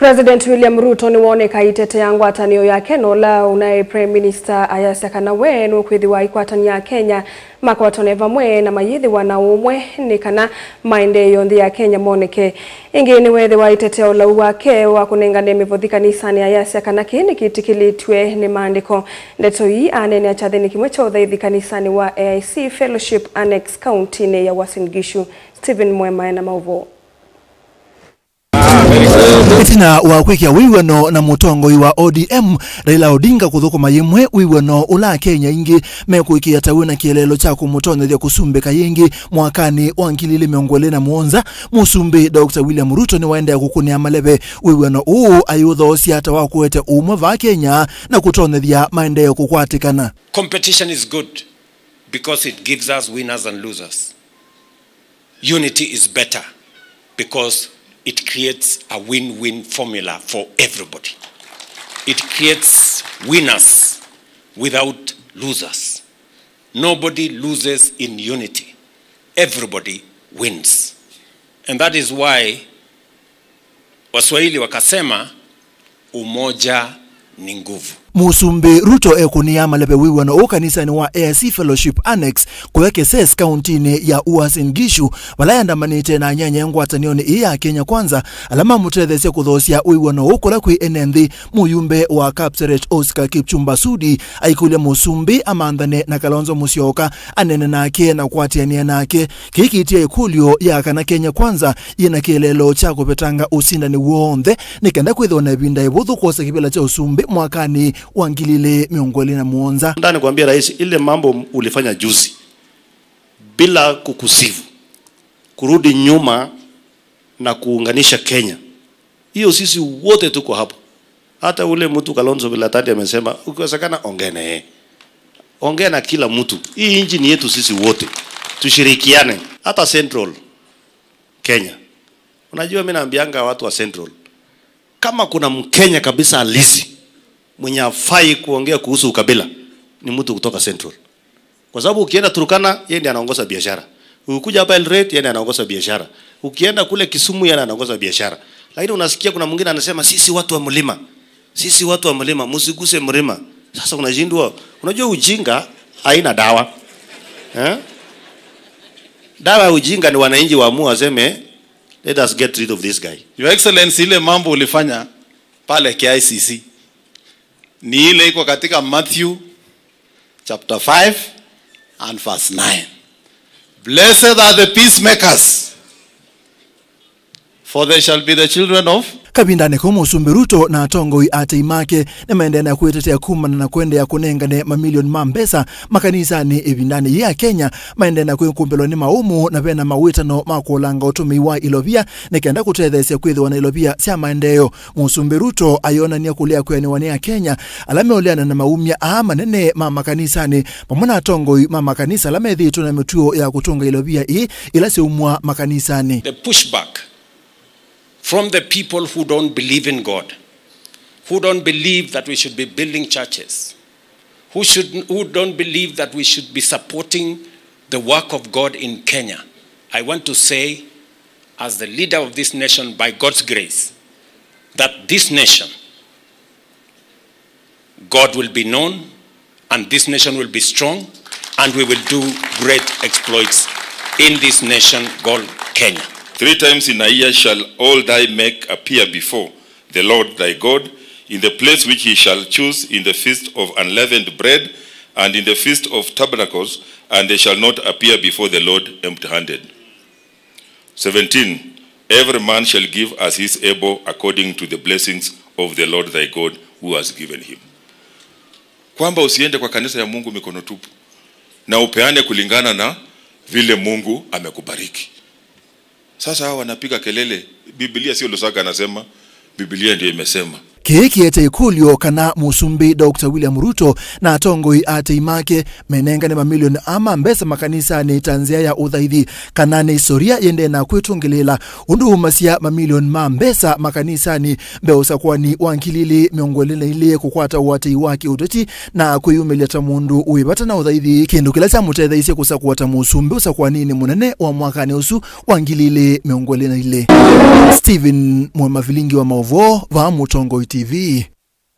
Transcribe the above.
President William Ruto ni woneka itetea ngwatanio ya Kenola unaye Prime Minister ayasakana wenu kwithiwa ikwatania Kenya makwatone vamwe na mayithi wana umwe ni kana maendeleo nthi ya Kenya moneke ingi ni wethi wa itetea ulau wake wa kunengane mivothi kanisani ayasakana kini kitikilitwe ni maandiko ndeto hii anene achathini kimwe cha uthaithi kanisani wa AIC Fellowship Annex County ya Uasin Gishu. Stephen Mwema na mauvo Itina wa kwikia wiwano na mutongoi wa ODM Raila Odinga kuthukuma yimwe wiwano ula Kenya ingi mekuikia tawi na kielelo cha kumutonethia kusumbika yingi mwakani wa 2024 musumbi Dr. William Ruto ni waenda kukunia malebe wiwano ayuthosia hata wa kuete umwe va Kenya na kutonethia maendeleo kukwatikana. Competition is good because it gives us winners and losers. Unity is better because it creates a win-win formula for everybody. It creates winners without losers. Nobody loses in unity. Everybody wins. And that is why Waswahili wakasema umoja ni nguvu. Musumbi Ruto ekunia malebe wiwano ukanisani wa AIC Fellowship Annex kuweke ses countini ya Uasin Gishu walayanda manite na nyanya ngwatanioni iya Kenya kwanza alama mutethesia kuthosia wiwano ukula kwi enenthi muyumbe wa Kapseret Oscar Kipchumba Sudi aikule Musumbi amandhane na Kalonzo Musyoka anene nake na kwatiania nake kikitia ikulio ya kana Kenya kwanza ina kielelo cha kupetanga usindani wonthe nikenda kwithona binda ibuthu kosa kibela cha usumbi mwakani wangilile miongoli na muonza. Ndani kuambia rais ile mambo ulifanya juzi bila kukusifu kurudi nyuma na kuunganisha Kenya. Hiyo sisi wote tuko hapo. Hata ule mtu Kalonzo Bilatati amesema ukiwezekana ongea na kila mtu. Hii nchi ni yetu sisi wote. Tushirikiane hata Central Kenya. Unajua mimi naambianga watu wa Central kama kuna Mkenya kabisa halisi mwenye hafai kuongea kuhusu ukabila ni mtu kutoka Central. Kwa sababu ukienda Turkana yeye ndiye anaongoza biashara. Ukikuja hapa Eldoret yeye ndiye anaongoza biashara. Ukienda kule Kisumu yeye anaongoza biashara. Lakini unasikia kuna mwingine anasema sisi watu wa mlima. Sisi watu wa mlima msiguse mlima. Sasa unajindwa. Unajua ujinga haina dawa. Dawa ya ujinga ni wananchi waamua waseme let us get rid of this guy. Your Excellency, ile mambo ulifanya pale KICC ni ile iko katika Matthew chapter 5 and verse 9. Blessed are the peacemakers, for they shall be the children of kabindane ko Musumbi Ruto na tongoi ateimake na maendena ya kuitetea kumana na kwende ya kunengane mamilioni mambesa makanisa ni ibindani ya Kenya maendena kukumbelwa ni maumu na pena mawitano makulanga utumiwa ilobia nekenda kutethesia kwithwa na ilobia sia maendeleo. Musumbi Ruto ayona ni kulia kweni ya Kenya alame oleana na maumia manene makanisa ni pamona tongoi makanisa alame thitu na mituo ya kutunga ilobia ila si umwa makanisa ni the pushback from the people who don't believe in God, who don't believe that we should be building churches, who don't believe that we should be supporting the work of God in Kenya. I want to say, as the leader of this nation, by God's grace, that this nation, God will be known, and this nation will be strong, and we will do great exploits in this nation called Kenya. 3 times in a year shall all thy make appear before the Lord thy God, in the place which he shall choose, in the feast of unleavened bread, and in the feast of tabernacles, and they shall not appear before the Lord empty-handed. 17. Every man shall give as he is able, according to the blessings of the Lord thy God, who has given him. Kwamba usiende kwa kanisa ya Mungu mikono tupu, na upeane kulingana na vile Mungu amekubariki. Sasa hawa wanapiga kelele, Biblia sio Lusaka anasema, Biblia ndio imesema. kiete ikulio kana musumbi Dr. William Ruto na atongoi ate imake menenga ne mamilioni ama mbesa makanisa ni tanzia ya uthaithi kana ni historia yende na kwetungilela undu umasia mamilioni mbesa makanisa ni mbeusa kwani wankilili miongolele ile kukwata wate wake utoti na kuyumelia tamundu uibata na uthaithi kindu kila cha mutethaisia kusakwata musumbi usakwani ni munene wa mwaka ni usu wangilile miongolele ile. Steven Mwema Vilingi wa Maovo va Mutongoi TV.